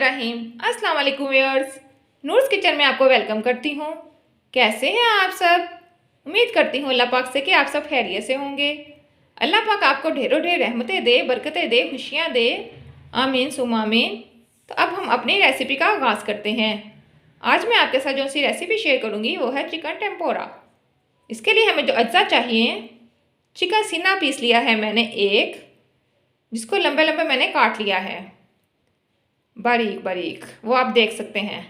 बिस्मिल्लाहिर्रहमानिर्रहीम। अस्सलाम वालेकुम व्यूअर्स, नूर्स किचन में आपको वेलकम करती हूँ। कैसे हैं आप सब? उम्मीद करती हूँ अल्लाह पाक से कि आप सब खैरियत से होंगे। अल्लाह पाक आपको ढेरों ढेर रहमतें दे, बरकतें दे, खुशियाँ दे। आमीन सुम आमीन। तो अब हम अपनी रेसिपी का आगाज़ करते हैं। आज मैं आपके साथ जो सी रेसिपी शेयर करूँगी वो है चिकन टेम्पोरा। इसके लिए हमें जो अज्जा चाहिए, चिकन सीना पीस लिया है मैंने एक, जिसको लंबे लंबे मैंने काट लिया है बारीक बारीक, वो आप देख सकते हैं।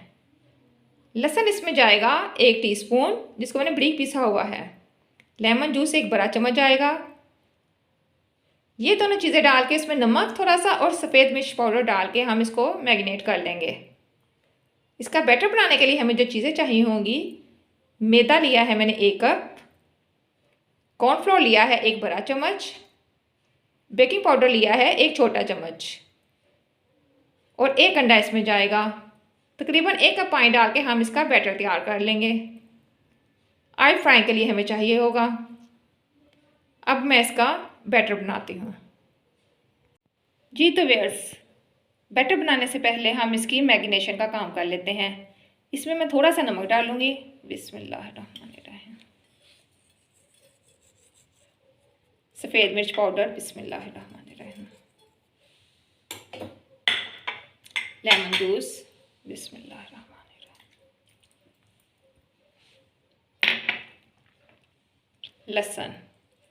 लहसुन इसमें जाएगा 1 टीस्पून, जिसको मैंने बारीक पीसा हुआ है। लेमन जूस 1 बड़ा चम्मच जाएगा। ये दोनों चीज़ें डाल के इसमें नमक थोड़ा सा और सफ़ेद मिर्च पाउडर डाल के हम इसको मैरिनेट कर लेंगे। इसका बैटर बनाने के लिए हमें जो चीज़ें चाहिए होंगी, मैदा लिया है मैंने 1 कप, कॉर्नफ्लोर लिया है 1 बड़ा चम्मच, बेकिंग पाउडर लिया है 1 छोटा चम्मच और 1 अंडा इसमें जाएगा। तकरीबन 1 कप पानी डाल के हम इसका बैटर तैयार कर लेंगे। ऑयल फ्राई के लिए हमें चाहिए होगा। अब मैं इसका बैटर बनाती हूँ। जी तो व्यूअर्स, बैटर बनाने से पहले हम इसकी मैरिनेशन का काम कर लेते हैं। इसमें मैं थोड़ा सा नमक डालूँगी। बिस्मिल्लाहिर्रहमानिर्रहीम। सफ़ेद मिर्च पाउडर, बिस्मिल्लाहिर्रहमानिर्रहीम। लेमन जूस, बिस्मिल्लाहिर्रहमानिर्रहीम। लहसुन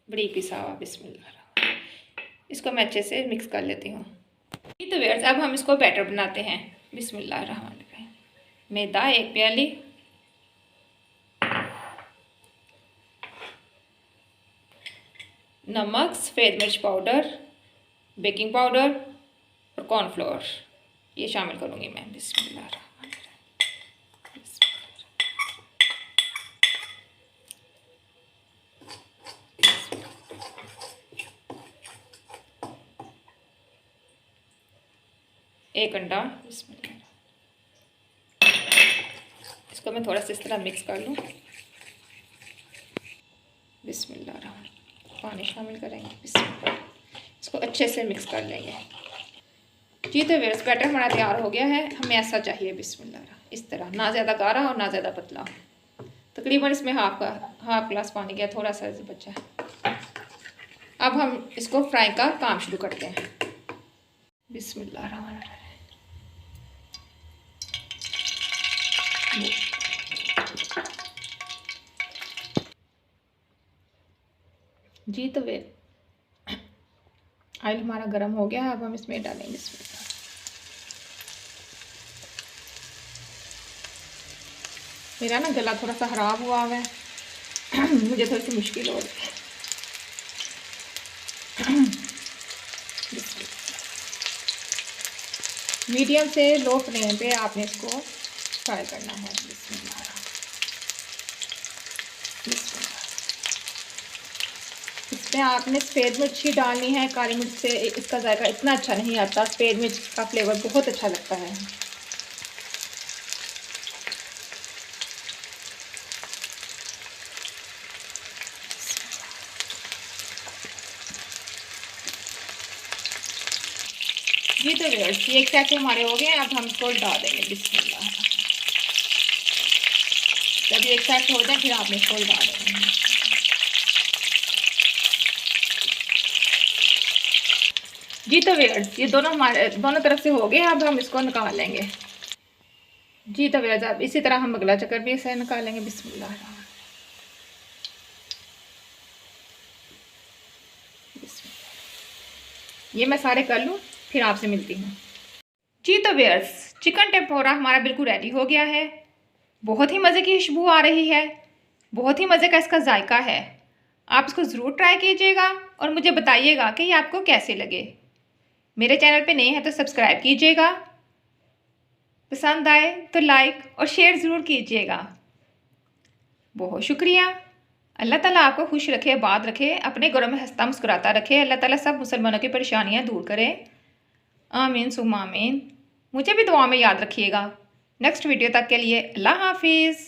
बड़ी पिसा हुआ, बिस्मिल्लाहिर्रहमानिर्रहीम। इसको मैं अच्छे से मिक्स कर लेती हूँ। तो व्यूअर्स, अब हम इसको बैटर बनाते हैं। बिस्मिल्लाहिर्रहमानिर्रहीम। मैदा 1 प्याली, नमक, सफ़ेद मिर्च पाउडर, बेकिंग पाउडर और कॉर्नफ्लोर ये शामिल करूँगी मैं। बिस्मिल्लाहिर्रहमानिर्रहीम। एक अंडा, इसको मैं थोड़ा सा इस तरह मिक्स कर लूँ। बिस्मिल्लाहिर्रहमानिर्रहीम। पानी शामिल करेंगे। बिस्मिल्लाह, इसको अच्छे से मिक्स कर लेंगे। जी तो व्यूअर्स, बैटर हमारा तैयार हो गया है। हमें ऐसा चाहिए, बिस्मिल्लाह, इस तरह, ना ज़्यादा गाढ़ा और ना ज़्यादा पतला। तकरीबन इसमें हाफ गिलास पानी गया, थोड़ा सा बचा है। अब हम इसको फ्राई का काम शुरू करते हैं। बिस्मिल्लाहिर्रहमानिर्रहीम। जी तो वे ऑयल हमारा गर्म हो गया है। अब हम इसमें डालेंगे। इसमें मेरा ना गला थोड़ा सा ख़राब हुआ है मुझे थोड़ी सी मुश्किल हो रही है। मीडियम से लो फ्लेम पे आपने इसको फ्राई करना है। इसमें आपने सफ़ेद मिर्च ही डालनी है। काली मिर्च से इसका जायका इतना अच्छा नहीं आता। सफ़ेद मिर्च का फ्लेवर बहुत अच्छा लगता है। जी तो व्यूअर्स, ये क्या के हमारे हो गए हैं। अब हम इसको डाल देंगे। बिस्मिल्लाह। जब ये एक साथ हो जाए फिर आपने इसको डाल देंगे। जी तो व्यूअर्स, ये दोनों हमारे दोनों तरफ से हो गए। अब हम इसको निकाल लेंगे। जी तो व्यूअर्स, अब इसी तरह हम अगला चक्कर भी इसे निकालेंगे। बिस्मिल्लाह। ये मैं सारे कर लूँ, फिर आपसे मिलती हूँ। जी तो व्यूअर्स, चिकन टेम्पोरा हमारा बिल्कुल रेडी हो गया है। बहुत ही मज़े की खुशबू आ रही है। बहुत ही मज़े का इसका जायका है। आप इसको ज़रूर ट्राई कीजिएगा और मुझे बताइएगा कि ये आपको कैसे लगे। मेरे चैनल पे नए हैं तो सब्सक्राइब कीजिएगा। पसंद आए तो लाइक और शेयर ज़रूर कीजिएगा। बहुत शुक्रिया। अल्लाह ताला आपको खुश रखे, आबाद रखे, अपने घरों में हंसता मुस्कुराता रखे। अल्लाह ताला सब मुसलमानों की परेशानियां दूर करे। आमीन सुम आमीन। मुझे भी दुआ में याद रखिएगा। नेक्स्ट वीडियो तक के लिए अल्लाह हाफिज़।